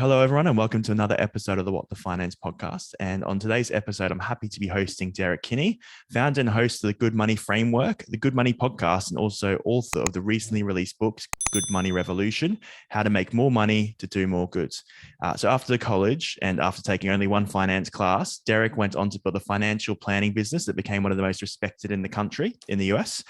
Hello, everyone, and welcome to another episode of the WTFinance podcast. And on today's episode, I'm happy to be hosting Derrick Kinney, founder and host of the Good Money Framework, the Good Money podcast, and also author of the recently released book, Good Money Revolution, How to Make More Money to Do More Good. So after college and after taking only one finance class, Derrick went on to build a financial planning business that became one of the most respected in the country, in the US.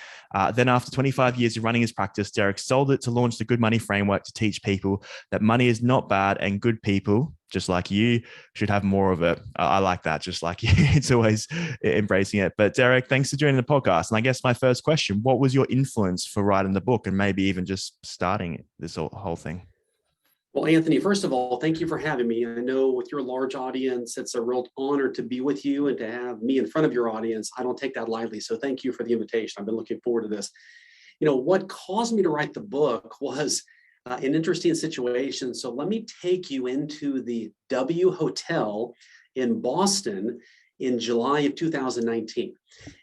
Then after 25 years of running his practice, Derrick sold it to launch the Good Money Framework to teach people that money is not bad and good people, just like you, should have more of it. I like that, just like you. It's always embracing it. But Derrick, thanks for joining the podcast. And I guess my first question, what was your influence for writing the book and maybe even just starting this whole thing? Well, Anthony, first of all, thank you for having me. I know with your large audience, it's a real honor to be with you and to have me in front of your audience. I don't take that lightly. So thank you for the invitation. I've been looking forward to this. What caused me to write the book was an interesting situation. So let me take you into the W Hotel in Boston in July of 2019.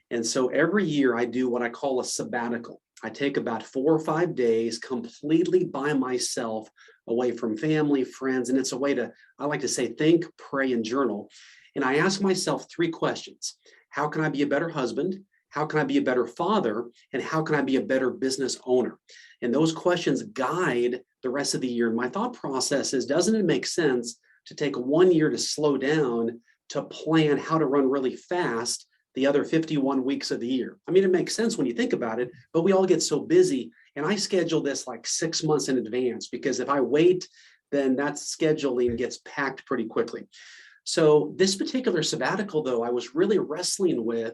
And so every year I do what I call a sabbatical. I take about 4 or 5 days completely by myself, away from family, friends. And it's a way to, I like to say, think, pray, and journal. And I ask myself 3 questions. How can I be a better husband? How can I be a better father? And how can I be a better business owner? And those questions guide the rest of the year. And my thought process is, doesn't it make sense to take 1 year to slow down to plan how to run really fast the other 51 weeks of the year? I mean, it makes sense when you think about it, but we all get so busy. And I schedule this like 6 months in advance, because if I wait, then that scheduling gets packed pretty quickly. So this particular sabbatical, though, I was really wrestling with,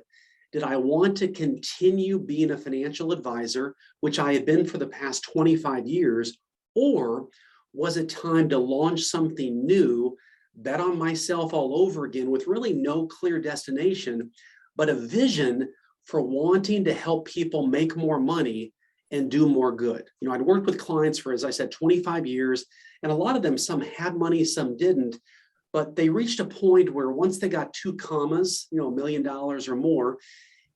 did I want to continue being a financial advisor, which I had been for the past 25 years, or was it time to launch something new, bet on myself all over again with really no clear destination, but a vision for wanting to help people make more money and do more good. I'd worked with clients for, as I said, 25 years, and a lot of them, some had money, some didn't, but they reached a point where once they got 2 commas, $1 million or more,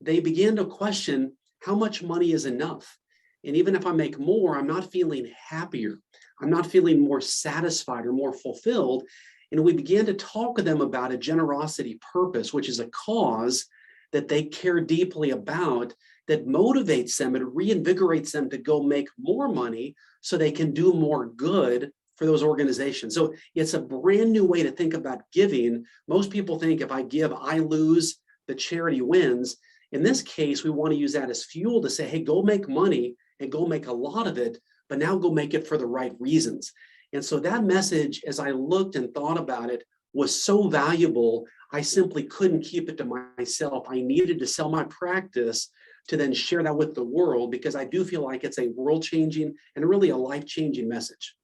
they began to question how much money is enough. And even if I make more, I'm not feeling happier. I'm not feeling more satisfied or more fulfilled. And we began to talk with them about a generosity purpose, which is a cause that they care deeply about, that motivates them and reinvigorates them to go make more money so they can do more good for those organizations. So it's a brand new way to think about giving. Most people think if I give, I lose, the charity wins. In this case, we want to use that as fuel to say, hey, go make money and go make a lot of it, but now go make it for the right reasons. And so that message, as I looked and thought about it, was so valuable, I simply couldn't keep it to myself. I needed to sell my practice to then share that with the world, because I do feel like it's a world-changing and really a life-changing message.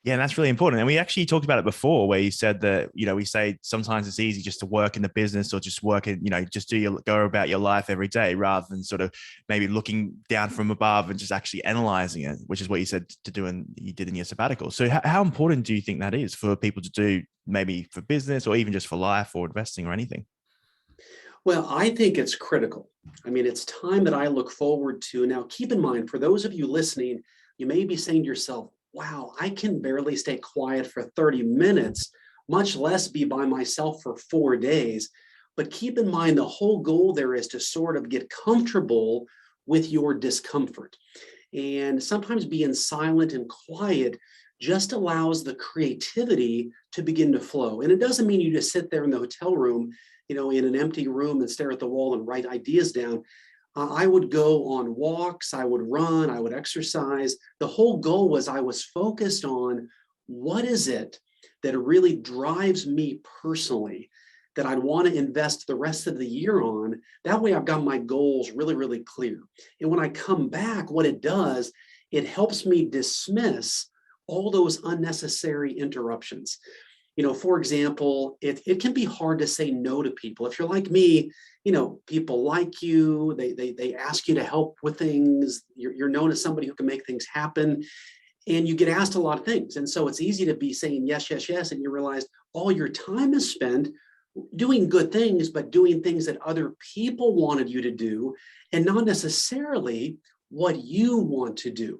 Yeah, and that's really important. And we actually talked about it before, where you said that, we say sometimes it's easy just to work in the business or just work in, just go about your life every day, rather than sort of maybe looking down from above and just actually analyzing it, which is what you said to do and you did in your sabbatical. So how important do you think that is for people to do, maybe for business or even just for life or investing or anything? Well, I think it's critical. I mean, it's time that I look forward to. Now, keep in mind, for those of you listening, you may be saying to yourself, wow, I can barely stay quiet for 30 minutes, much less be by myself for 4 days. But keep in mind, the whole goal there is to sort of get comfortable with your discomfort. And sometimes being silent and quiet just allows the creativity to begin to flow. And it doesn't mean you just sit there in the hotel room, in an empty room and stare at the wall and write ideas down. I would go on walks, I would run, I would exercise. The whole goal was I was focused on what is it that really drives me personally that I'd want to invest the rest of the year on. That way I've got my goals really, really clear. And when I come back, what it does, it helps me dismiss all those unnecessary interruptions. For example, it can be hard to say no to people. If you're like me, people like you, they ask you to help with things. You're known as somebody who can make things happen, and you get asked a lot of things. And so it's easy to be saying yes, yes, yes, and you realize all your time is spent doing good things, but doing things that other people wanted you to do and not necessarily what you want to do.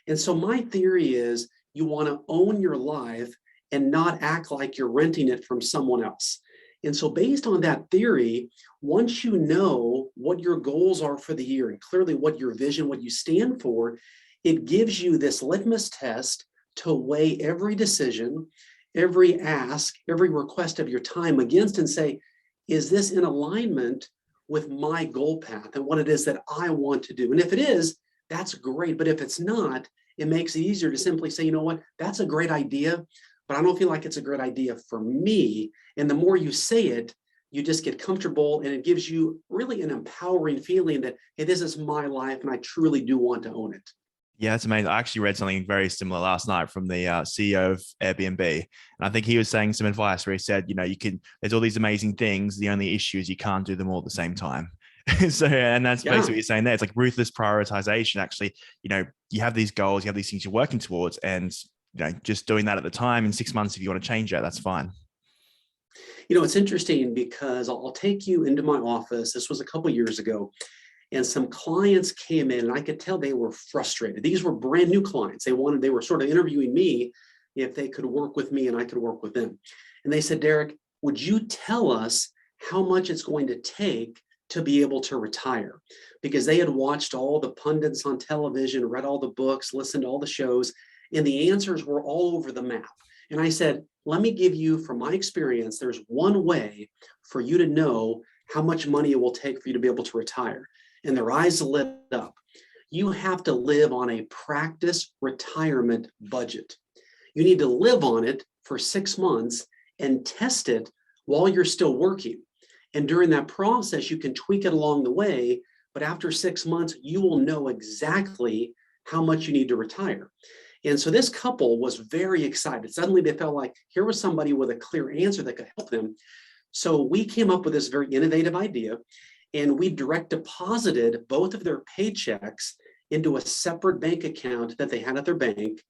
And so my theory is you want to own your life and not act like you're renting it from someone else. And so based on that theory, once you know what your goals are for the year and clearly what your vision, what you stand for, it gives you this litmus test to weigh every decision, every ask, every request of your time against and say, is this in alignment with my goal path and what it is that I want to do? And if it is, that's great. But if it's not, it makes it easier to simply say, you know what, that's a great idea, but I don't feel like it's a great idea for me. And the more you say it, you just get comfortable, and it gives you really an empowering feeling that, hey, this is my life and I truly do want to own it. Yeah, that's amazing. I actually read something very similar last night from the CEO of Airbnb. And I think he was saying some advice where he said, there's all these amazing things. The only issue is you can't do them all at the same time. So, and that's basically what you're saying there. It's like ruthless prioritization. Actually, you have these goals, you have these things you're working towards, and, just doing that at the time. In 6 months, if you want to change that, that's fine. It's interesting because I'll take you into my office. This was a couple of years ago. And some clients came in and I could tell they were frustrated. These were brand new clients. They were sort of interviewing me if they could work with me and I could work with them. And they said, Derrick, would you tell us how much it's going to take to be able to retire? Because they had watched all the pundits on television, read all the books, listened to all the shows, and the answers were all over the map. And I said, let me give you, from my experience, there's one way for you to know how much money it will take for you to be able to retire. And their eyes lit up. You have to live on a practice retirement budget. You need to live on it for 6 months and test it while you're still working. And during that process, you can tweak it along the way. But after 6 months, you will know exactly how much you need to retire. And so this couple was very excited. Suddenly they felt like here was somebody with a clear answer that could help them. So we came up with this very innovative idea. And we direct deposited both of their paychecks into a separate bank account that they had at their bank.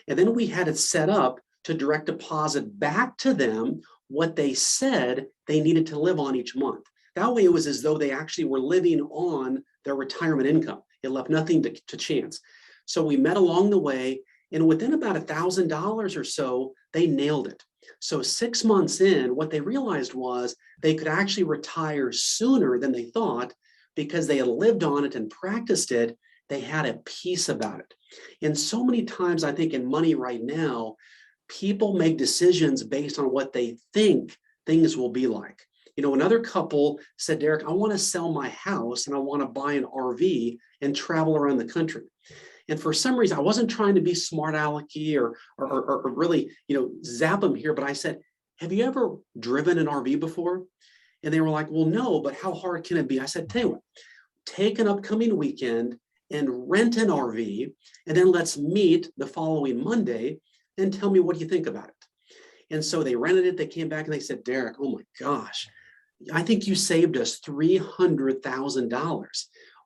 And then we had it set up to direct deposit back to them what they said they needed to live on each month. That way it was as though they actually were living on their retirement income. It left nothing to chance. So we met along the way, and within about $1,000 or so, they nailed it. So 6 months in, what they realized was they could actually retire sooner than they thought because they had lived on it and practiced it. They had a peace about it. And so many times, I think in money right now, people make decisions based on what they think things will be like. Another couple said, Derrick, I want to sell my house and I want to buy an RV and travel around the country. And for some reason, I wasn't trying to be smart alecky or really, zap them here. But I said, have you ever driven an RV before? And they were like, well, no, but how hard can it be? I said, tell you what, take an upcoming weekend and rent an RV, and then let's meet the following Monday and tell me what you think about it. And so they rented it. They came back and they said, Derrick, oh my gosh, I think you saved us $300,000.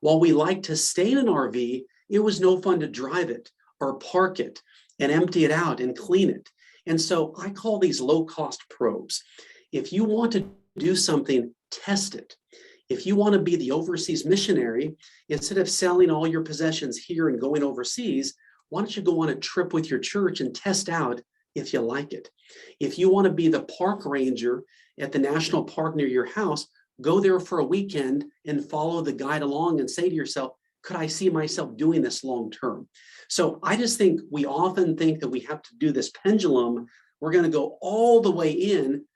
While we like to stay in an RV, it was no fun to drive it or park it and empty it out and clean it. And so I call these low-cost probes. If you want to do something, test it. If you want to be the overseas missionary, instead of selling all your possessions here and going overseas, why don't you go on a trip with your church and test out if you like it? If you want to be the park ranger at the national park near your house, go there for a weekend and follow the guide along and say to yourself, could I see myself doing this long term? So I just think we often think that we have to do this pendulum. We're going to go all the way in.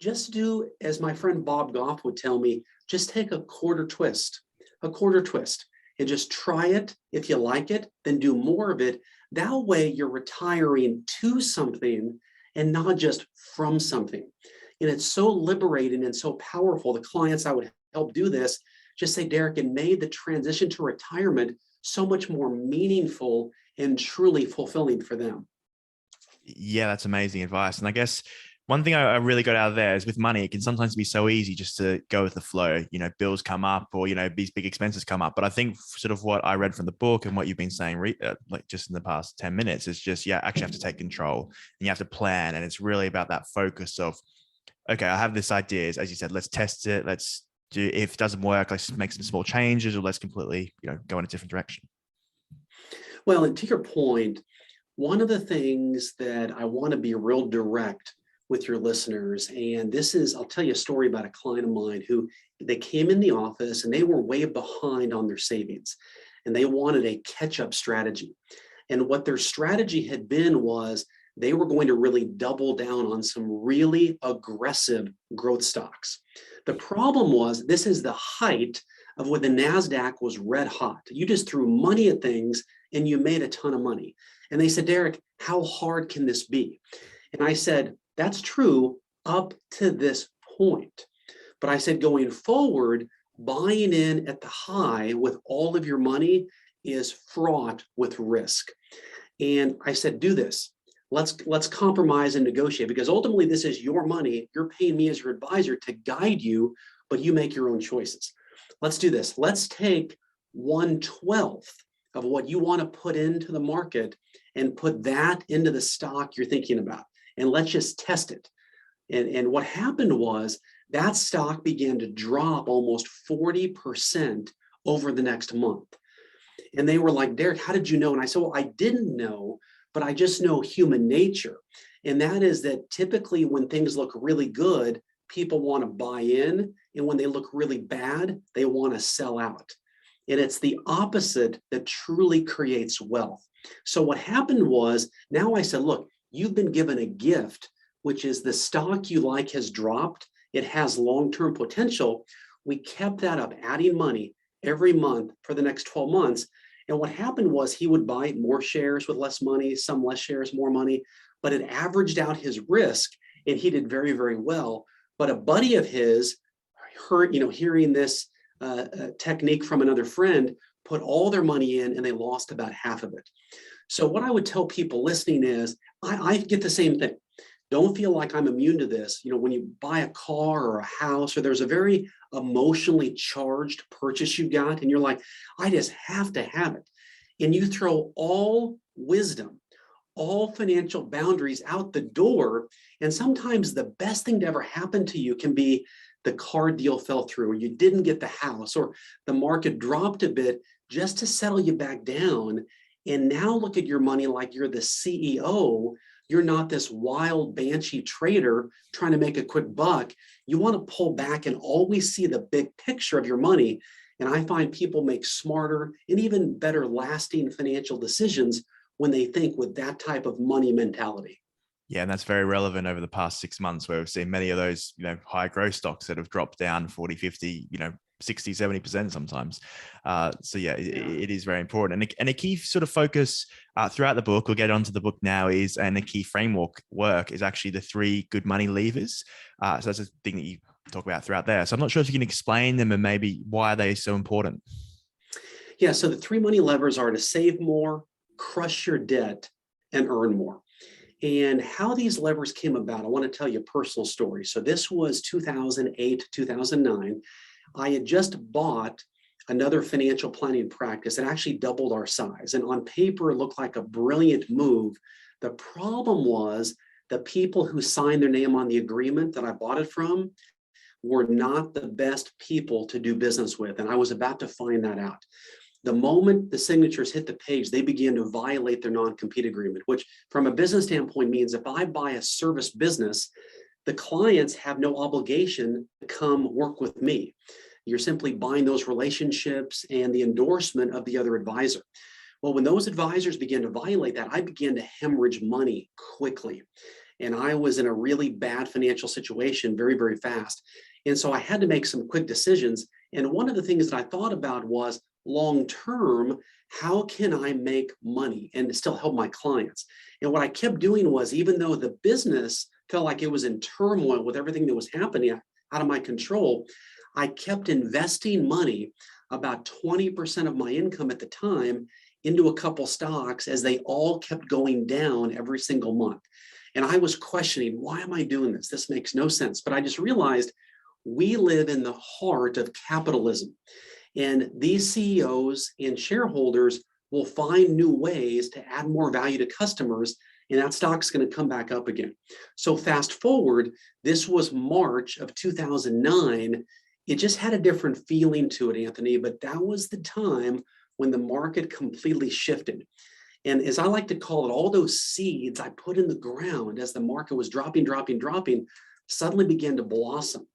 Just do, as my friend Bob Goff would tell me, just take a quarter twist, and just try it. If you like it, then do more of it. That way you're retiring to something and not just from something. And it's so liberating and so powerful. The clients I would help do this just say, Derrick, it made the transition to retirement so much more meaningful and truly fulfilling for them. Yeah, that's amazing advice. And I guess one thing I really got out of there is with money, it can sometimes be so easy just to go with the flow. Bills come up or, these big expenses come up. But I think sort of what I read from the book and what you've been saying like just in the past 10 minutes is just, actually have to take control and you have to plan. And it's really about that focus of, okay, I have this idea, as you said, let's test it. Let's do, if it doesn't work, let's make some small changes or let's completely, go in a different direction. Well, and to your point, One of the things that I want to be real direct with your listeners, and this is, I'll tell you a story about a client of mine who they came in the office and they were way behind on their savings and they wanted a catch-up strategy. And what their strategy had been was they were going to really double down on some really aggressive growth stocks. The problem was this is the height of when the NASDAQ was red hot. You just threw money at things and you made a ton of money. And they said, Derrick, how hard can this be? And I said, that's true up to this point. But I said, going forward, buying in at the high with all of your money is fraught with risk. And I said, do this. Let's compromise and negotiate, because ultimately this is your money. You're paying me as your advisor to guide you, but you make your own choices. Let's do this. Let's take 1/12 of what you want to put into the market and put that into the stock you're thinking about. And let's just test it. And what happened was that stock began to drop almost 40% over the next month. And they were like, Derrick, how did you know? And I said, well, I didn't know, but I just know human nature. And that is that typically when things look really good, people want to buy in. And when they look really bad, they want to sell out. And it's the opposite that truly creates wealth. So what happened was, now I said, look, you've been given a gift, which is the stock you like has dropped. It has long-term potential. We kept that up, adding money every month for the next 12 months. And what happened was he would buy more shares with less money, some less shares, more money, but it averaged out his risk and he did very, very well. But a buddy of his hearing this technique from another friend, put all their money in and they lost about half of it. So what I would tell people listening is, I get the same thing. Don't feel like I'm immune to this. When you buy a car or a house, or there's a very emotionally charged purchase you got, and you're like, I just have to have it. And you throw all wisdom, all financial boundaries out the door. And sometimes the best thing to ever happen to you can be the car deal fell through, or you didn't get the house, or the market dropped a bit just to settle you back down. And now look at your money like you're the CEO. You're not this wild banshee trader trying to make a quick buck. You want to pull back and always see the big picture of your money. And I find people make smarter and even better lasting financial decisions when they think with that type of money mentality. Yeah, and that's very relevant over the past 6 months, where we've seen many of those, high growth stocks that have dropped down 40, 50, 60, 70% sometimes. It is very important. And a key sort of focus throughout the book, we'll get onto the book now, and a key framework is actually the 3 good money levers. So that's a thing that you talk about throughout there. So I'm not sure if you can explain them and maybe why they're so important. Yeah, so the 3 money levers are to save more, crush your debt, and earn more. And how these levers came about, I want to tell you a personal story. So this was 2008, 2009. I had just bought another financial planning practice that actually doubled our size. And on paper, it looked like a brilliant move. The problem was the people who signed their name on the agreement that I bought it from were not the best people to do business with. And I was about to find that out. The moment the signatures hit the page, they began to violate their non-compete agreement, which from a business standpoint means if I buy a service business, the clients have no obligation to come work with me. You're simply buying those relationships and the endorsement of the other advisor. Well, when those advisors began to violate that, I began to hemorrhage money quickly. And I was in a really bad financial situation very, very fast. And so I had to make some quick decisions. And one of the things that I thought about was, long term, how can I make money and still help my clients? And what I kept doing was, even though the business felt like it was in turmoil with everything that was happening out of my control, I kept investing money, about 20% of my income at the time, into a couple stocks as they all kept going down every single month. And I was questioning, why am I doing this? This makes no sense. But I just realized we live in the heart of capitalism. And these CEOs and shareholders will find new ways to add more value to customers, and that stock's going to come back up again. So fast forward, this was March of 2009. It just had a different feeling to it, Anthony, but that was the time when the market completely shifted. And as I like to call it, all those seeds I put in the ground as the market was dropping, suddenly began to blossom.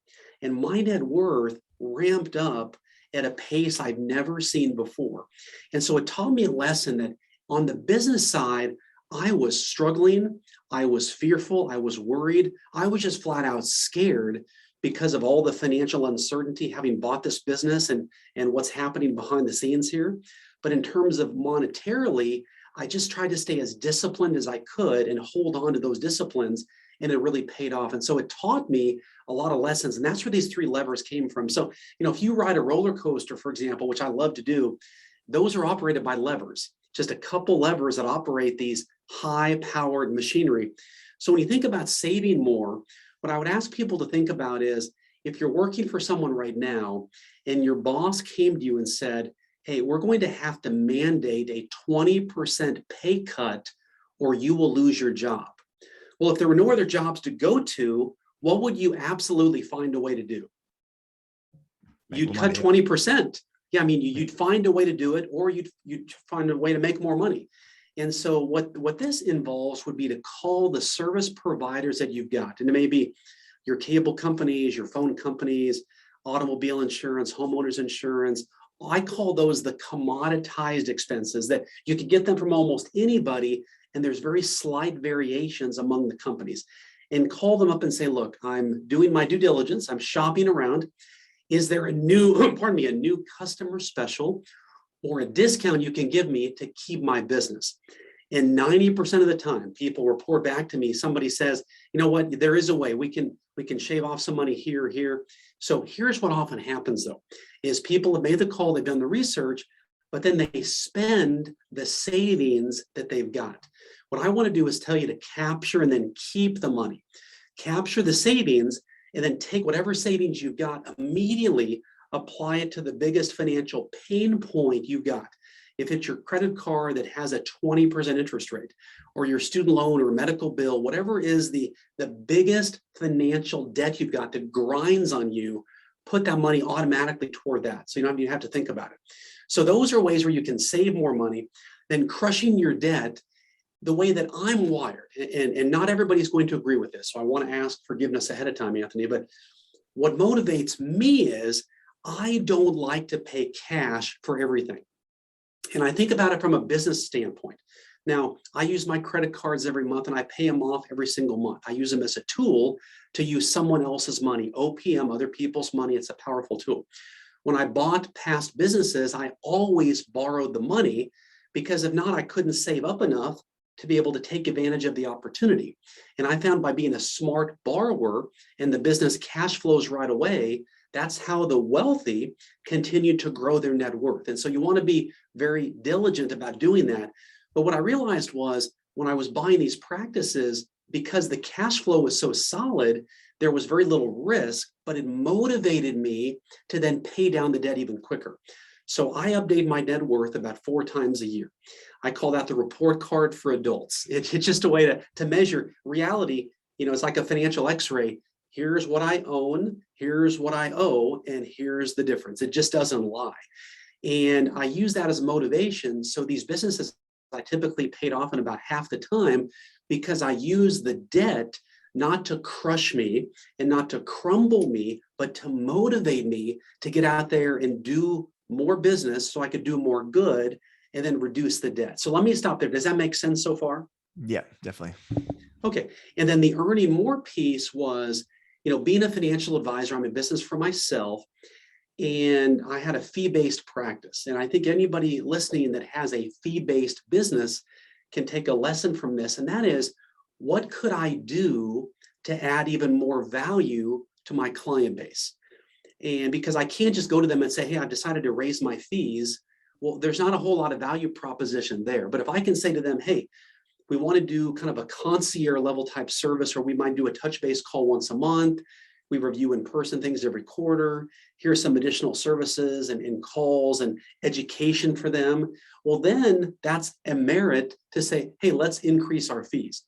And my net worth ramped up at a pace I've never seen before. And so it taught me a lesson that on the business side, I was struggling, I was fearful, I was worried, I was just flat out scared because of all the financial uncertainty, having bought this business and what's happening behind the scenes here. But in terms of monetarily, I just tried to stay as disciplined as I could and hold on to those disciplines, and it really paid off. And so it taught me a lot of lessons, and that's where these three levers came from. So, if you ride a roller coaster, for example, which I love to do, those are operated by levers, just a couple levers that operate these high-powered machinery. So when you think about saving more, what I would ask people to think about is, if you're working for someone right now and your boss came to you and said, hey, we're going to have to mandate a 20% pay cut or you will lose your job. Well, if there were no other jobs to go to, what would you absolutely find a way to do? You'd cut 20%. Yeah, I mean, you'd find a way to do it, or you'd find a way to make more money. And so what this involves would be to call the service providers that you've got. And it may be your cable companies, your phone companies, automobile insurance, homeowners insurance. I call those the commoditized expenses, that you can get them from almost anybody, and there's very slight variations among the companies. And call them up and say, look, I'm doing my due diligence, I'm shopping around. Is there a new, a new customer special or a discount you can give me to keep my business? And 90% of the time, people report back to me, somebody says, you know what, there is a way, we can shave off some money here. So here's what often happens though, is people have made the call, they've done the research, but then they spend the savings that they've got. What I want to do is tell you to capture and then keep the money. Capture the savings and then take whatever savings you've got, immediately apply it to the biggest financial pain point you've got. If it's your credit card that has a 20% interest rate, or your student loan or medical bill, whatever is the biggest financial debt you've got that grinds on you, put that money automatically toward that. So you don't even have to think about it. So those are ways where you can save more money than crushing your debt the way that I'm wired. And not everybody's going to agree with this. So I want to ask forgiveness ahead of time, Anthony. But what motivates me is I don't like to pay cash for everything. And I think about it from a business standpoint. Now, I use my credit cards every month and I pay them off every single month. I use them as a tool to use someone else's money, OPM, other people's money. It's a powerful tool. When I bought past businesses, I always borrowed the money, because if not, I couldn't save up enough to be able to take advantage of the opportunity. And I found by being a smart borrower and the business cash flows right away, that's how the wealthy continue to grow their net worth. And so you want to be very diligent about doing that. But what I realized was, when I was buying these practices, because the cash flow was so solid, there was very little risk, but it motivated me to then pay down the debt even quicker. So I update my net worth about 4 times a year. I call that the report card for adults. It's just a way to measure reality. It's like a financial x-ray. Here's what I own, here's what I owe, and here's the difference. It just doesn't lie. And I use that as motivation. So these businesses I typically paid off in about half the time, because I use the debt not to crush me and not to crumble me, but to motivate me to get out there and do more business so I could do more good and then reduce the debt. So let me stop there. Does that make sense so far? Yeah, definitely. Okay. And then the earning more piece was, being a financial advisor, I'm in business for myself, and I had a fee-based practice. And I think anybody listening that has a fee-based business can take a lesson from this. And that is, what could I do to add even more value to my client base? And because I can't just go to them and say, hey, I've decided to raise my fees. Well, there's not a whole lot of value proposition there. But if I can say to them, hey, we want to do kind of a concierge level type service, or we might do a touch base call once a month. We review in-person things every quarter. Here's some additional services and calls and education for them. Well, then that's a merit to say, hey, let's increase our fees.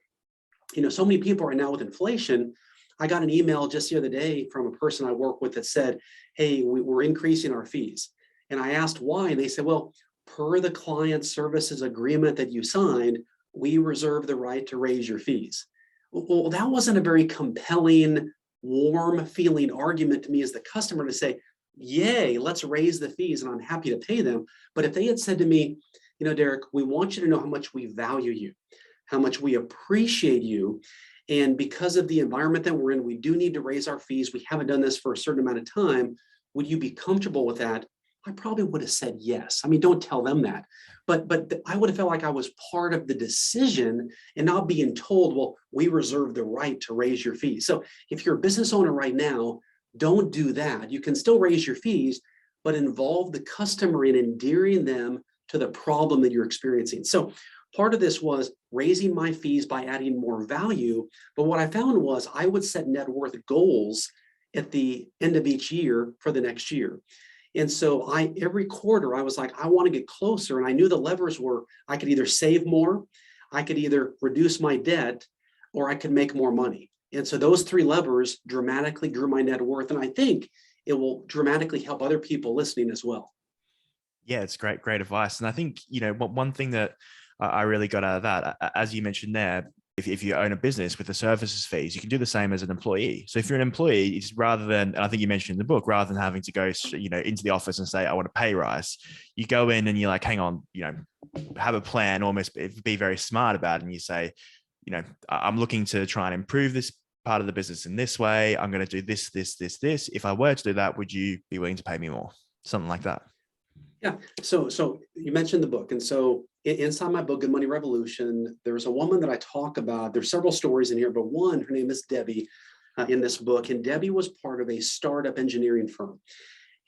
So many people right now with inflation. I got an email just the other day from a person I work with that said, hey, we're increasing our fees. And I asked why, and they said, well, per the client services agreement that you signed, we reserve the right to raise your fees. Well, that wasn't a very compelling, warm feeling argument to me as the customer to say, yay, let's raise the fees and I'm happy to pay them. But if they had said to me, Derrick, we want you to know how much we value you, how much we appreciate you. And because of the environment that we're in, we do need to raise our fees. We haven't done this for a certain amount of time. Would you be comfortable with that? I probably would have said yes. I mean, don't tell them that. But I would have felt like I was part of the decision and not being told, well, we reserve the right to raise your fees. So if you're a business owner right now, don't do that. You can still raise your fees, but involve the customer in endearing them to the problem that you're experiencing. So part of this was raising my fees by adding more value. But what I found was I would set net worth goals at the end of each year for the next year. And so every quarter I was like, I want to get closer. And I knew the levers were, I could either save more, I could either reduce my debt, or I could make more money. And so those three levers dramatically grew my net worth. And I think it will dramatically help other people listening as well. Yeah, it's great advice. And I think, one thing that I really got out of that, as you mentioned there, if you own a business with the services fees, you can do the same as an employee. So if you're an employee, it's rather than, and I think you mentioned in the book, rather than having to go, into the office and say, I want a pay rise, you go in and you're like, hang on, have a plan, almost be very smart about it. And you say, I'm looking to try and improve this part of the business in this way. I'm going to do this. If I were to do that, would you be willing to pay me more? Something like that. Yeah. So you mentioned the book. And so inside my book, Good Money Revolution, there's a woman that I talk about. There's several stories in here, but one, her name is Debbie in this book. And Debbie was part of a startup engineering firm.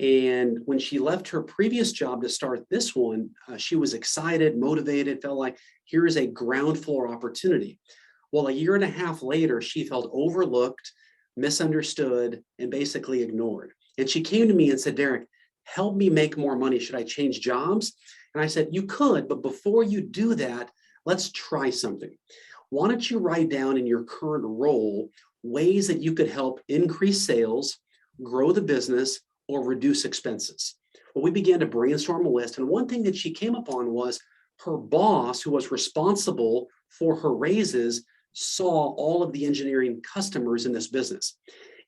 And when she left her previous job to start this one, she was excited, motivated, felt like here is a ground floor opportunity. Well, a year and a half later, she felt overlooked, misunderstood, and basically ignored. And she came to me and said, Derrick, help me make more money. Should I change jobs? And I said, you could, but before you do that, let's try something. Why don't you write down in your current role ways that you could help increase sales, grow the business, or reduce expenses? Well, we began to brainstorm a list. And one thing that she came upon was her boss, who was responsible for her raises, saw all of the engineering customers in this business.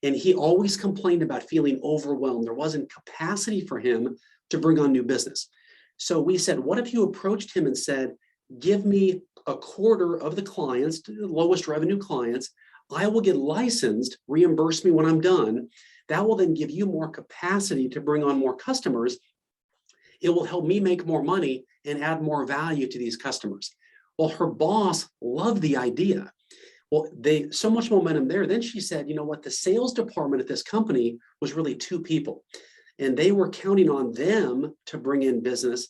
And he always complained about feeling overwhelmed. There wasn't capacity for him to bring on new business. So we said, what if you approached him and said, give me a quarter of the clients, the lowest revenue clients, I will get licensed, reimburse me when I'm done. That will then give you more capacity to bring on more customers. It will help me make more money and add more value to these customers. Well, her boss loved the idea. Well, so much momentum there. Then she said, you know what, the sales department at this company was really two people, and they were counting on them to bring in business.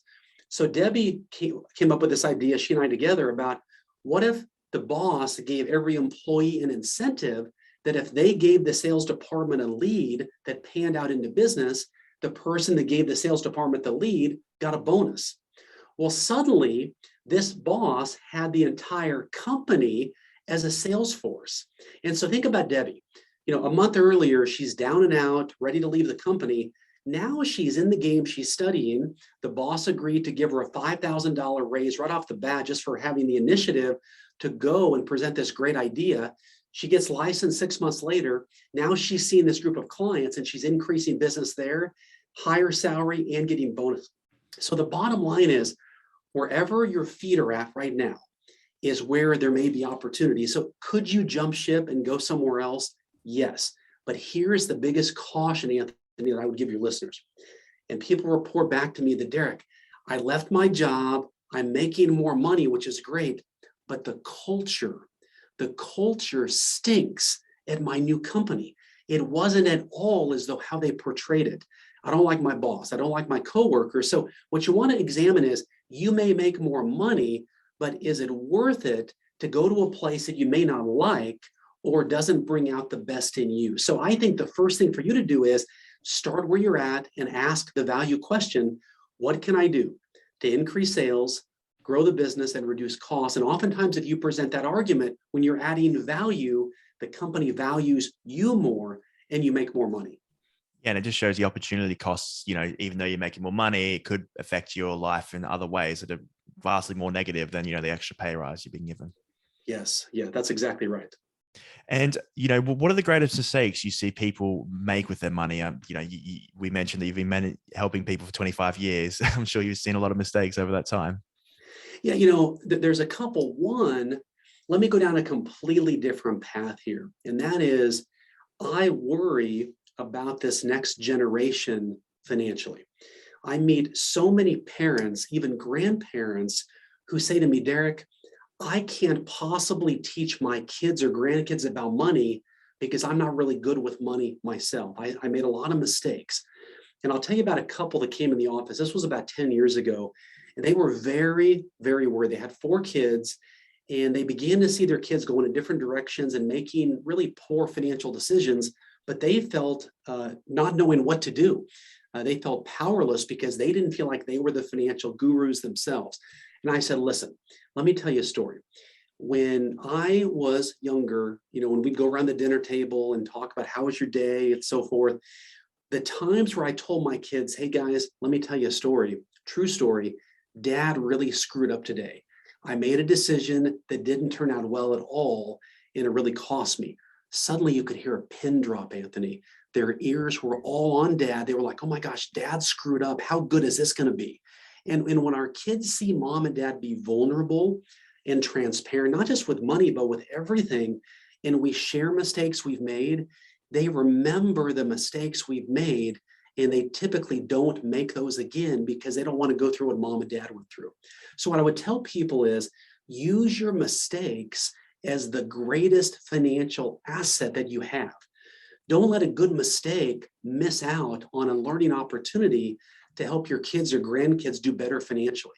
So Debbie came up with this idea, she and I together, about what if the boss gave every employee an incentive that if they gave the sales department a lead that panned out into business, the person that gave the sales department the lead got a bonus. Well, suddenly this boss had the entire company as a sales force. And so think about Debbie. A month earlier, she's down and out, ready to leave the company. Now she's in the game, she's studying. The boss agreed to give her a $5,000 raise right off the bat just for having the initiative to go and present this great idea. She gets licensed 6 months later. Now she's seeing this group of clients and she's increasing business there, higher salary, and getting bonus. So the bottom line is, wherever your feet are at right now is where there may be opportunity. So could you jump ship and go somewhere else? Yes. But here's the biggest caution, Anthony, that I would give your listeners. And people report back to me that, Derrick, I left my job, I'm making more money, which is great, but the culture stinks at my new company. It wasn't at all as though how they portrayed it. I don't like my boss. I don't like my coworkers. So what you want to examine is, you may make more money, but is it worth it to go to a place that you may not like or doesn't bring out the best in you? So I think the first thing for you to do is start where you're at and ask the value question, what can I do to increase sales, grow the business, and reduce costs? And oftentimes if you present that argument, when you're adding value, the company values you more and you make more money. Yeah, and it just shows the opportunity costs, even though you're making more money, it could affect your life in other ways that are vastly more negative than, the extra pay rise you've been given. Yes. Yeah, that's exactly right. And, what are the greatest mistakes you see people make with their money? We mentioned that you've been helping people for 25 years. I'm sure you've seen a lot of mistakes over that time. Yeah, there's a couple. One, let me go down a completely different path here. And that is, I worry about this next generation financially. I meet so many parents, even grandparents, who say to me, Derrick, I can't possibly teach my kids or grandkids about money because I'm not really good with money myself. I made a lot of mistakes. And I'll tell you about a couple that came in the office. This was about 10 years ago. And they were very, very worried. They had 4 kids, and they began to see their kids going in different directions and making really poor financial decisions. But they felt not knowing what to do. They felt powerless because they didn't feel like they were the financial gurus themselves. And I said, listen, let me tell you a story. When I was younger, when we'd go around the dinner table and talk about how was your day and so forth, the times where I told my kids, hey guys, let me tell you a story, true story, dad really screwed up today. I made a decision that didn't turn out well at all, and it really cost me. Suddenly you could hear a pin drop, Anthony. Their ears were all on dad. They were like, oh my gosh, dad screwed up. How good is this going to be? And when our kids see mom and dad be vulnerable and transparent, not just with money, but with everything, and we share mistakes we've made, they remember the mistakes we've made, and they typically don't make those again because they don't want to go through what mom and dad went through. So what I would tell people is use your mistakes as the greatest financial asset that you have. Don't let a good mistake miss out on a learning opportunity to help your kids or grandkids do better financially.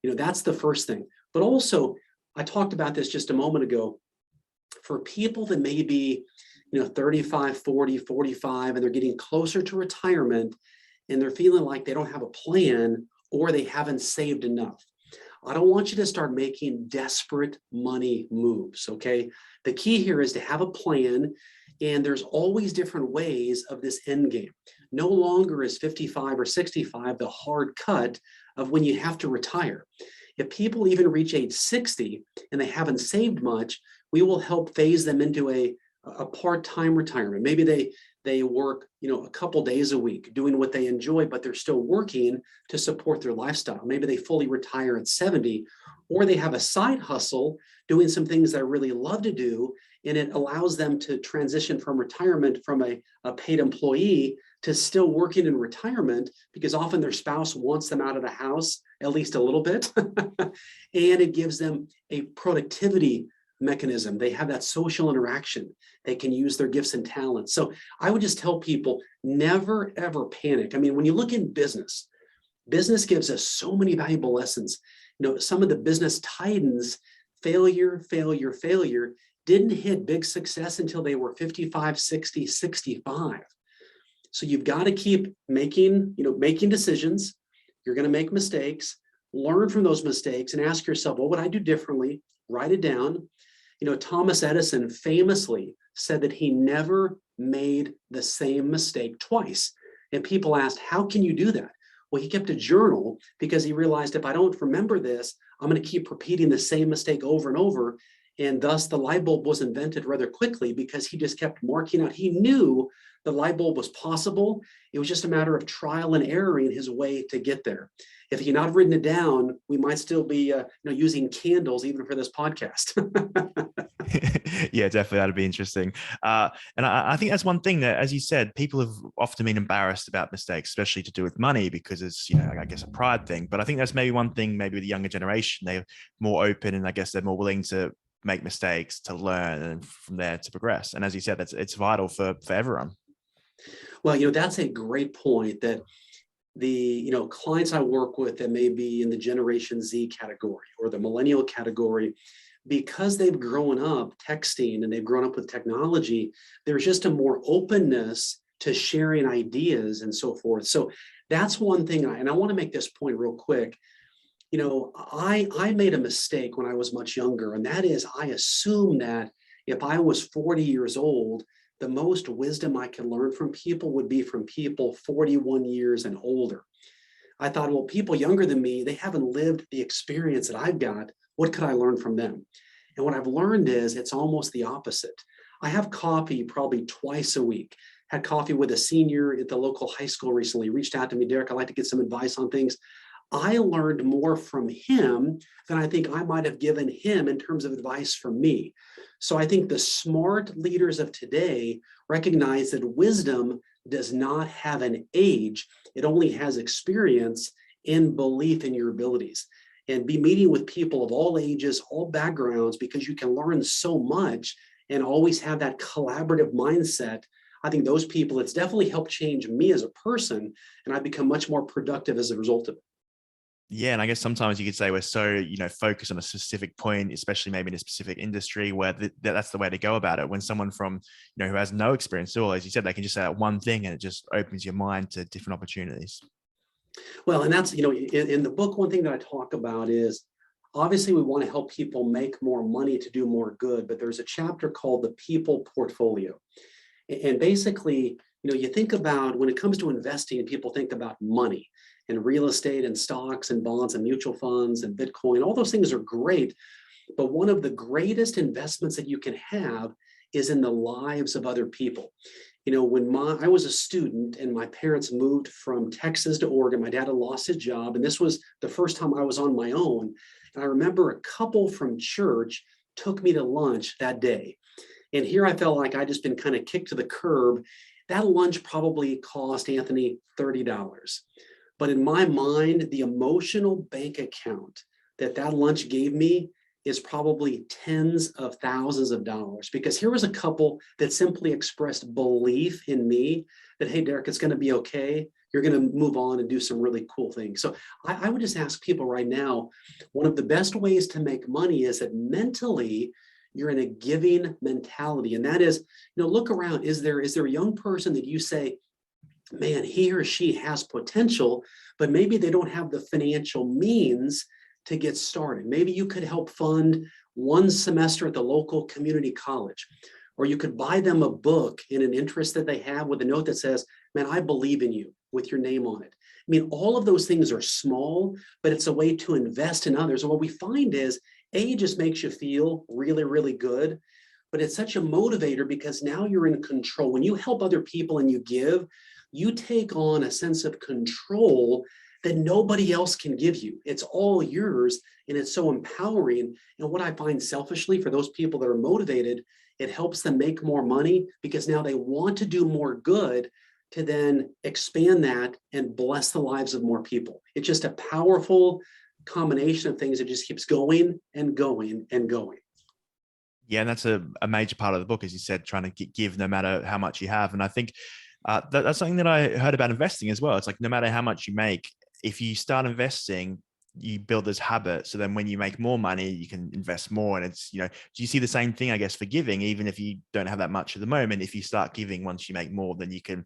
That's the first thing. But also, I talked about this just a moment ago. For people that may be 35, 40, 45, and they're getting closer to retirement and they're feeling like they don't have a plan or they haven't saved enough. I don't want you to start making desperate money moves, okay? The key here is to have a plan, and there's always different ways of this end game. No longer is 55 or 65 the hard cut of when you have to retire. If people even reach age 60 and they haven't saved much, we will help phase them into a part-time retirement. Maybe they work, a couple days a week doing what they enjoy, but they're still working to support their lifestyle. Maybe they fully retire at 70, or they have a side hustle doing some things they really love to do, and it allows them to transition from retirement from a paid employee to still working in retirement, because often their spouse wants them out of the house at least a little bit. And it gives them a productivity mechanism. They have that social interaction. They can use their gifts and talents. So I would just tell people, never, ever panic. I mean, when you look in business gives us so many valuable lessons. Some of the business titans, failure, didn't hit big success until they were 55, 60, 65. So you've got to keep making decisions. You're going to make mistakes, learn from those mistakes, and ask yourself, what would I do differently? Write it down. Thomas Edison famously said that he never made the same mistake twice. And people asked, how can you do that? Well, he kept a journal because he realized, if I don't remember this, I'm going to keep repeating the same mistake over and over. And thus the light bulb was invented rather quickly because he just kept marking out. He knew the light bulb was possible. It was just a matter of trial and error in his way to get there. If he had not written it down, we might still be using candles even for this podcast. Yeah, definitely. That'd be interesting. And I think that's one thing that, as you said, people have often been embarrassed about mistakes, especially to do with money, because it's, I guess, a pride thing. But I think that's maybe one thing, maybe with the younger generation, they're more open, and I guess they're more willing to make mistakes, to learn, and from there to progress. And as you said, it's vital for everyone. Well, that's a great point, that the clients I work with that may be in the Generation Z category or the millennial category, because they've grown up texting and they've grown up with technology, there's just a more openness to sharing ideas and so forth. So that's one thing. And I want to make this point real quick. I made a mistake when I was much younger, and that is I assumed that if I was 40 years old, the most wisdom I could learn from people would be from people 41 years and older. I thought, well, people younger than me, they haven't lived the experience that I've got. What could I learn from them? And what I've learned is it's almost the opposite. I have coffee probably twice a week. Had coffee with a senior at the local high school recently, reached out to me, Derrick, I'd like to get some advice on things. I learned more from him than I think I might have given him in terms of advice from me. So I think the smart leaders of today recognize that wisdom does not have an age. It only has experience and belief in your abilities. And be meeting with people of all ages, all backgrounds, because you can learn so much and always have that collaborative mindset. I think those people, it's definitely helped change me as a person, and I've become much more productive as a result of it. Yeah, and I guess sometimes you could say we're so, focused on a specific point, especially maybe in a specific industry, where that's the way to go about it. When someone from, who has no experience at all, as you said, they can just say that one thing and it just opens your mind to different opportunities. Well, and that's, in the book, one thing that I talk about is obviously we want to help people make more money to do more good, but there's a chapter called the people portfolio. And basically, you think about when it comes to investing, people think about money and real estate and stocks and bonds and mutual funds and Bitcoin. All those things are great. But one of the greatest investments that you can have is in the lives of other people. When I was a student and my parents moved from Texas to Oregon, my dad had lost his job. And this was the first time I was on my own. And I remember a couple from church took me to lunch that day. And here I felt like I'd just been kind of kicked to the curb. That lunch probably cost Anthony $30. But in my mind, the emotional bank account that lunch gave me is probably tens of thousands of dollars, because here was a couple that simply expressed belief in me that, hey, Derrick, it's going to be okay. You're going to move on and do some really cool things. So I would just ask people right now, one of the best ways to make money is that mentally you're in a giving mentality. And that is, look around. Is there a young person that you say, man, he or she has potential, but maybe they don't have the financial means to get started? Maybe you could help fund one semester at the local community college, or you could buy them a book in an interest that they have with a note that says, man, I believe in you, with your name on it. I mean, all of those things are small, but it's a way to invest in others. And what we find is it just makes you feel really, really good, but it's such a motivator because now you're in control. When you help other people and you give, you take on a sense of control that nobody else can give you. It's all yours, and it's so empowering. And what I find selfishly for those people that are motivated, it helps them make more money because now they want to do more good to then expand that and bless the lives of more people. It's just a powerful combination of things that just keeps going and going and going. Yeah, and that's a major part of the book, as you said, trying to give no matter how much you have. And I think that's something that I heard about investing as well. It's like no matter how much you make, if you start investing, you build this habit. So then when you make more money, you can invest more. And it's, do you see the same thing, I guess, for giving? Even if you don't have that much at the moment, if you start giving once you make more, then you can,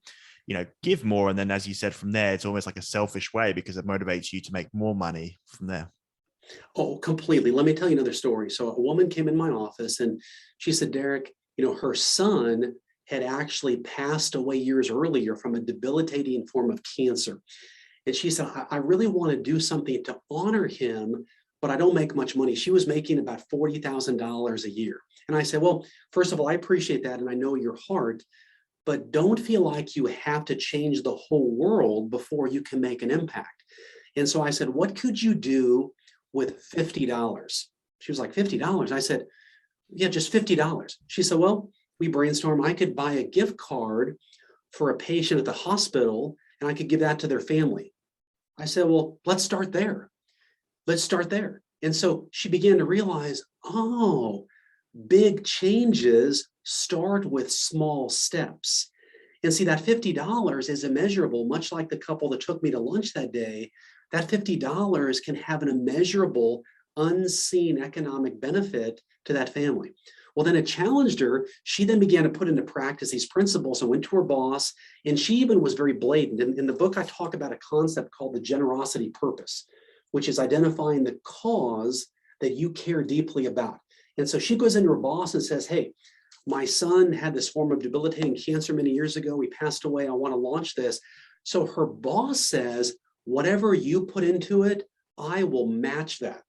give more. And then, as you said, from there, it's almost like a selfish way because it motivates you to make more money from there. Oh, completely. Let me tell you another story. So a woman came in my office and she said, Derrick, her son had actually passed away years earlier from a debilitating form of cancer. And she said, I really want to do something to honor him, but I don't make much money. She was making about $40,000 a year. And I said, well, first of all, I appreciate that. And I know your heart, but don't feel like you have to change the whole world before you can make an impact. And so I said, what could you do with $50? She was like, $50? I said, yeah, just $50. She said, well, we brainstormed. I could buy a gift card for a patient at the hospital and I could give that to their family. I said, well, let's start there. Let's start there. And so she began to realize, oh, big changes start with small steps. And see, that $50 is immeasurable, much like the couple that took me to lunch that day. That $50 can have an immeasurable, unseen economic benefit to that family. Well, then it challenged her. She then began to put into practice these principles and went to her boss. And she even was very blatant. In the book, I talk about a concept called the generosity purpose, which is identifying the cause that you care deeply about. And so she goes into her boss and says, hey, My son had this form of debilitating cancer many years ago. He passed away. I want to launch this. So her boss says, whatever you put into it, I will match that.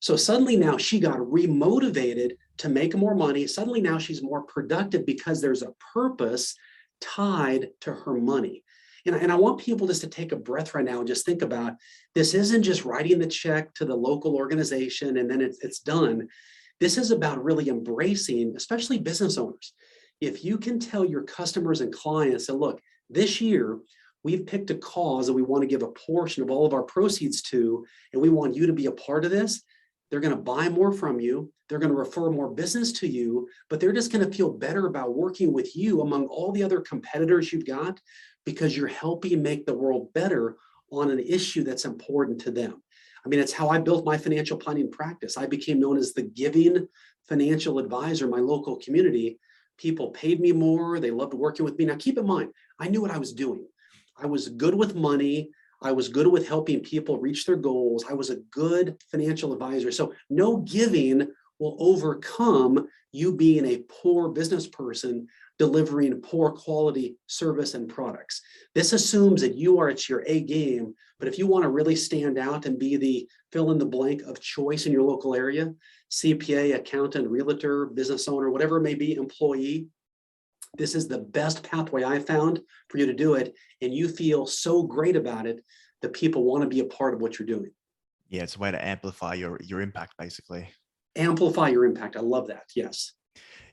So suddenly now she got remotivated to make more money. Suddenly now she's more productive because there's a purpose tied to her money. And I want people just to take a breath right now and just think about, this isn't just writing the check to the local organization and then it's done. This is about really embracing, especially business owners. If you can tell your customers and clients that, look, this year, we've picked a cause that we want to give a portion of all of our proceeds to, and we want you to be a part of this, they're going to buy more from you. They're going to refer more business to you, but they're just going to feel better about working with you among all the other competitors you've got, because you're helping make the world better on an issue that's important to them. I mean, it's how I built my financial planning practice. I became known as the giving financial advisor in my local community. People paid me more. They loved working with me. Now, keep in mind, I knew what I was doing. I was good with money. I was good with helping people reach their goals. I was a good financial advisor. So no giving will overcome you being a poor business person delivering poor quality service and products. This assumes that you are at your A game, but if you want to really stand out and be the fill in the blank of choice in your local area, CPA, accountant, realtor, business owner, whatever it may be, employee, this is the best pathway I found for you to do it. And you feel so great about it that people want to be a part of what you're doing. Yeah, it's a way to amplify your impact, basically. Amplify your impact. I love that. Yes.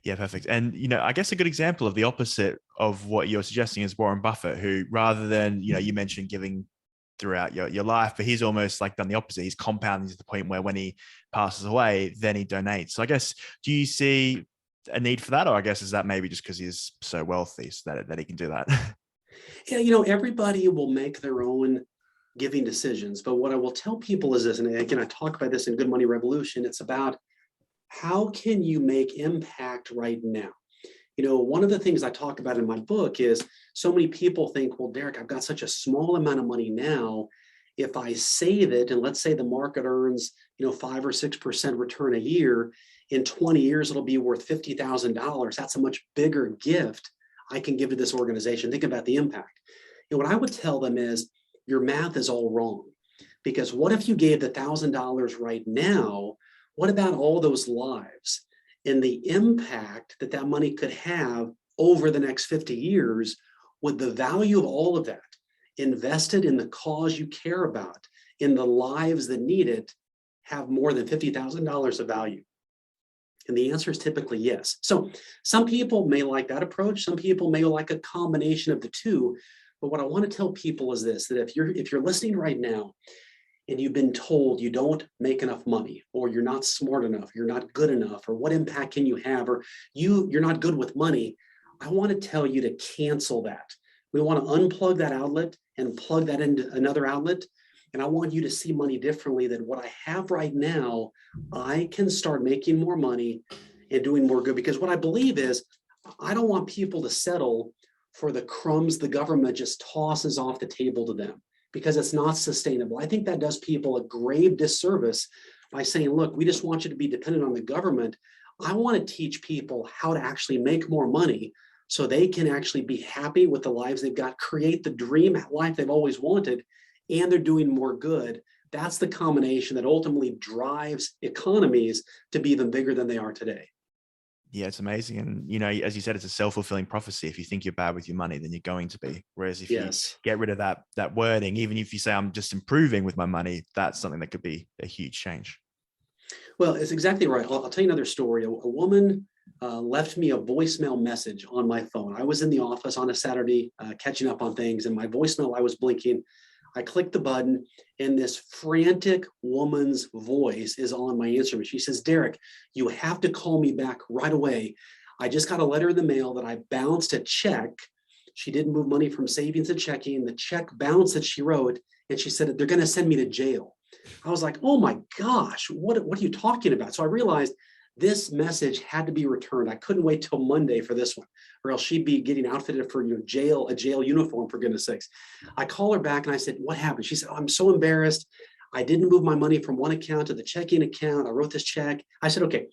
Yeah, perfect. And, I guess a good example of the opposite of what you're suggesting is Warren Buffett, who rather than, you mentioned giving throughout your life, but he's almost like done the opposite. He's compounding to the point where when he passes away, then he donates. So I guess, do you see a need for that? Or I guess, is that maybe just because he's so wealthy so that he can do that? Yeah, everybody will make their own giving decisions. But what I will tell people is this, and again, I talk about this in Good Money Revolution, it's about how can you make impact right now? One of the things I talk about in my book is so many people think, well, Derrick, I've got such a small amount of money now. If I save it, and let's say the market earns, 5 or 6% return a year, in 20 years, it'll be worth $50,000. That's a much bigger gift I can give to this organization. Think about the impact. What I would tell them is your math is all wrong. Because what if you gave the $1,000 right now? What about all those lives and the impact that money could have over the next 50 years? Would the value of all of that invested in the cause you care about, in the lives that need it, have more than $50,000 of value? And the answer is typically yes. So some people may like that approach. Some people may like a combination of the two. But what I want to tell people is this, that if you're listening right now and you've been told you don't make enough money, or you're not smart enough, you're not good enough, or what impact can you have, or you're not good with money, I want to tell you to cancel that. We want to unplug that outlet and plug that into another outlet. And I want you to see money differently, than what I have right now. I can start making more money and doing more good, because what I believe is I don't want people to settle for the crumbs the government just tosses off the table to them, because it's not sustainable. I think that does people a grave disservice by saying, look, we just want you to be dependent on the government. I want to teach people how to actually make more money so they can actually be happy with the lives they've got, create the dream life they've always wanted, and they're doing more good. That's the combination that ultimately drives economies to be even bigger than they are today. Yeah, it's amazing. And, as you said, it's a self-fulfilling prophecy. If you think you're bad with your money, then you're going to be. Whereas if you get rid of that wording, even if you say I'm just improving with my money, that's something that could be a huge change. Well, it's exactly right. I'll tell you another story. A woman left me a voicemail message on my phone. I was in the office on a Saturday catching up on things, and my voicemail, I was blinking. I clicked the button, and this frantic woman's voice is on my answer machine. She says, Derrick, you have to call me back right away. I just got a letter in the mail that I bounced a check. She didn't move money from savings to checking. The check bounced that she wrote, and she said, they're going to send me to jail. I was like, oh my gosh, what are you talking about? So I realized this message had to be returned. I couldn't wait till Monday for this one, or else she'd be getting outfitted for a jail uniform, for goodness sakes. I call her back and I said, what happened? She said, oh, I'm so embarrassed. I didn't move my money from one account to the checking account. I wrote this check. I said, okay,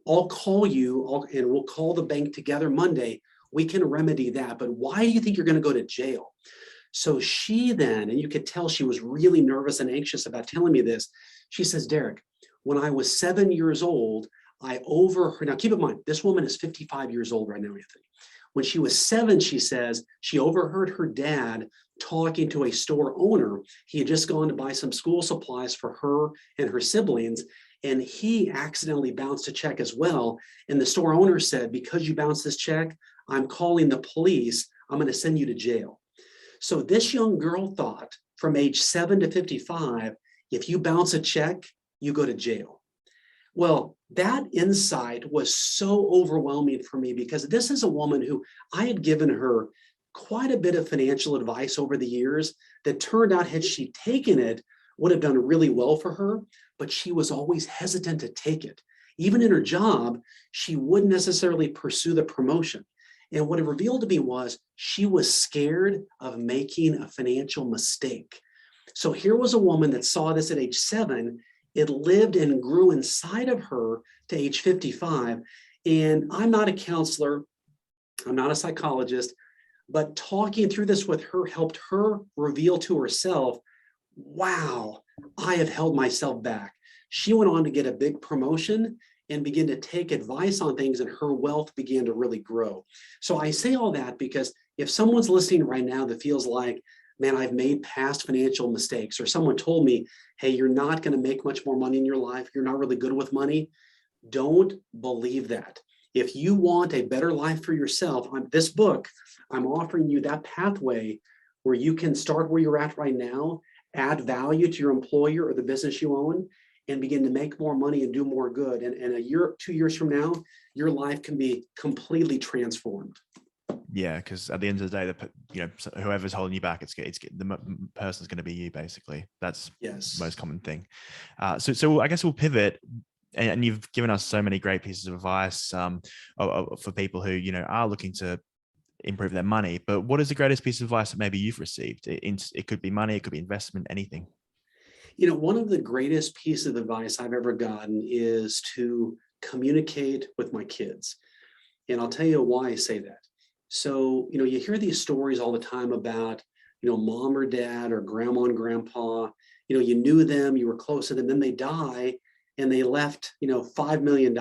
I'll call you and we'll call the bank together Monday. We can remedy that. But why do you think you're going to go to jail? So she then, and you could tell she was really nervous and anxious about telling me this. She says, Derrick, when I was 7 years old, I overheard, now keep in mind, this woman is 55 years old right now, Anthony. When she was 7, she says, she overheard her dad talking to a store owner. He had just gone to buy some school supplies for her and her siblings, and he accidentally bounced a check as well. And the store owner said, because you bounced this check, I'm calling the police. I'm going to send you to jail. So this young girl thought from age 7 to 55, if you bounce a check, you go to jail. Well, that insight was so overwhelming for me because this is a woman who I had given her quite a bit of financial advice over the years that turned out, had she taken it, would have done really well for her, but she was always hesitant to take it. Even in her job, she wouldn't necessarily pursue the promotion. And what it revealed to me was she was scared of making a financial mistake. So here was a woman that saw this at age 7. It lived and grew inside of her to age 55. And I'm not a counselor, I'm not a psychologist, but talking through this with her helped her reveal to herself, wow, I have held myself back. She went on to get a big promotion and begin to take advice on things, and her wealth began to really grow. So I say all that because if someone's listening right now that feels like, man, I've made past financial mistakes, or someone told me, hey, you're not going to make much more money in your life, you're not really good with money, don't believe that. If you want a better life for yourself, on this book, I'm offering you that pathway where you can start where you're at right now, add value to your employer or the business you own, and begin to make more money and do more good. And a year, 2 years from now, your life can be completely transformed. Yeah, because at the end of the day, whoever's holding you back, the person's going to be you. Basically, that's the most common thing. So I guess we'll pivot. And you've given us so many great pieces of advice for people who are looking to improve their money. But what is the greatest piece of advice that maybe you've received? It could be money, it could be investment, anything. One of the greatest pieces of advice I've ever gotten is to communicate with my kids. And I'll tell you why I say that. So, you hear these stories all the time about, mom or dad or grandma and grandpa, you knew them, you were close to them, then they die and they left, $5 million.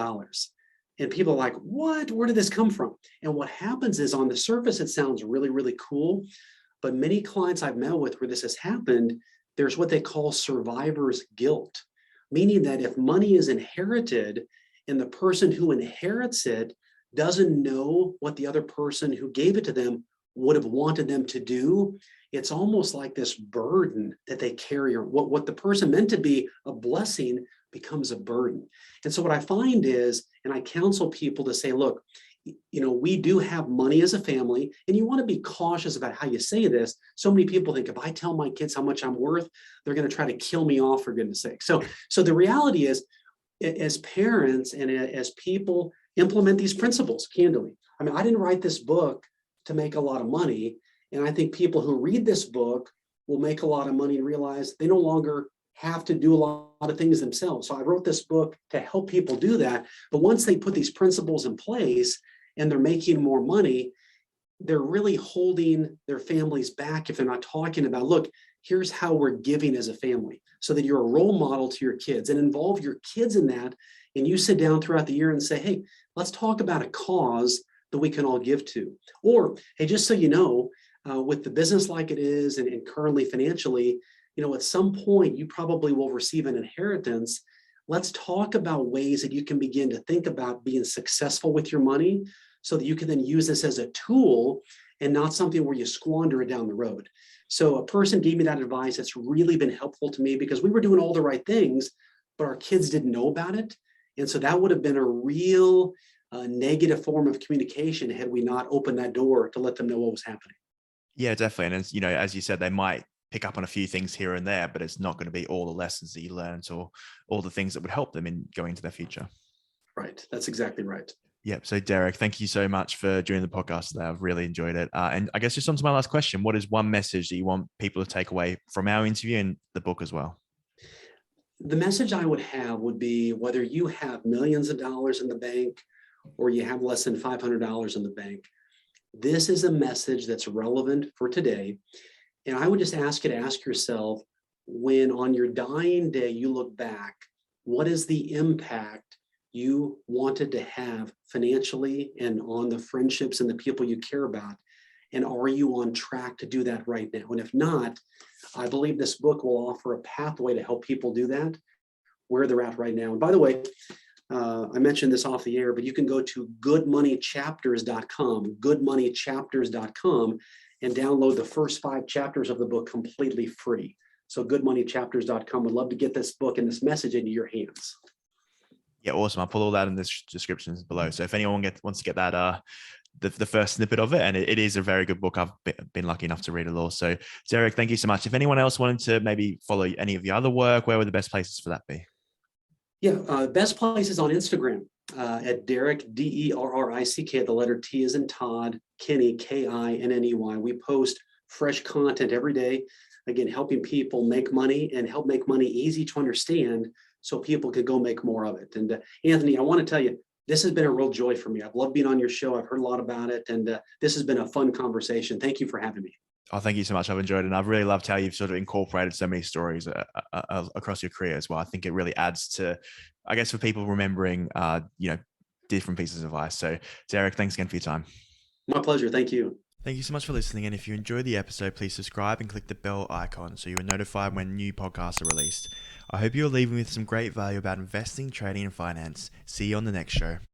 And people are like, what? Where did this come from? And what happens is, on the surface, it sounds really, really cool. But many clients I've met with where this has happened, there's what they call survivor's guilt, meaning that if money is inherited and the person who inherits it doesn't know what the other person who gave it to them would have wanted them to do, it's almost like this burden that they carry, or what the person meant to be a blessing becomes a burden. And so what I find is, and I counsel people to say, look, we do have money as a family, and you want to be cautious about how you say this. So many people think if I tell my kids how much I'm worth, they're going to try to kill me off, for goodness sake. So the reality is, as parents and as people implement these principles candidly. I mean, I didn't write this book to make a lot of money. And I think people who read this book will make a lot of money and realize they no longer have to do a lot of things themselves. So I wrote this book to help people do that. But once they put these principles in place and they're making more money, they're really holding their families back if they're not talking about, look, here's how we're giving as a family, so that you're a role model to your kids and involve your kids in that. And you sit down throughout the year and say, hey, let's talk about a cause that we can all give to. Or, hey, just so you know, with the business like it is and currently financially, at some point you probably will receive an inheritance. Let's talk about ways that you can begin to think about being successful with your money, so that you can then use this as a tool and not something where you squander it down the road. So a person gave me that advice that's really been helpful to me, because we were doing all the right things, but our kids didn't know about it. And so that would have been a real negative form of communication had we not opened that door to let them know what was happening. Yeah, definitely. And as you said, they might pick up on a few things here and there, but it's not going to be all the lessons that you learned or all the things that would help them in going into their future. Right. That's exactly right. Yep. So Derrick, thank you so much for joining the podcast today. I've really enjoyed it. And I guess just on to my last question, what is one message that you want people to take away from our interview and the book as well? The message I would have would be whether you have millions of dollars in the bank or you have less than $500 in the bank, this is a message that's relevant for today. And I would just ask you to ask yourself, when on your dying day you look back, what is the impact you wanted to have financially and on the friendships and the people you care about? And are you on track to do that right now? And if not, I believe this book will offer a pathway to help people do that where they're at right now. And by the way, I mentioned this off the air, but you can go to goodmoneychapters.com, and download the first 5 chapters of the book completely free. So goodmoneychapters.com. Would love to get this book and this message into your hands. Yeah, awesome. I'll put all that in the descriptions below. So if anyone wants to get that, the first snippet of it, and it is a very good book. I've been lucky enough to read it all. So Derrick, thank you so much. If anyone else wanted to maybe follow any of your other work, where would the best places for that be? Yeah, best places on Instagram at Derrick, Derrick. The letter T is in Todd, Kinney, Kinney. We post fresh content every day. Again, helping people make money and help make money easy to understand so people could go make more of it. And Anthony, I want to tell you, this has been a real joy for me. I've loved being on your show. I've heard a lot about it, and this has been a fun conversation. Thank you for having me. Oh, thank you so much. I've enjoyed it. And I've really loved how you've sort of incorporated so many stories across your career as well. I think it really adds to, I guess, for people remembering, different pieces of advice. So Derrick, thanks again for your time. My pleasure. Thank you. Thank you so much for listening. And if you enjoyed the episode, please subscribe and click the bell icon so you are notified when new podcasts are released. I hope you're leaving with some great value about investing, trading, and finance. See you on the next show.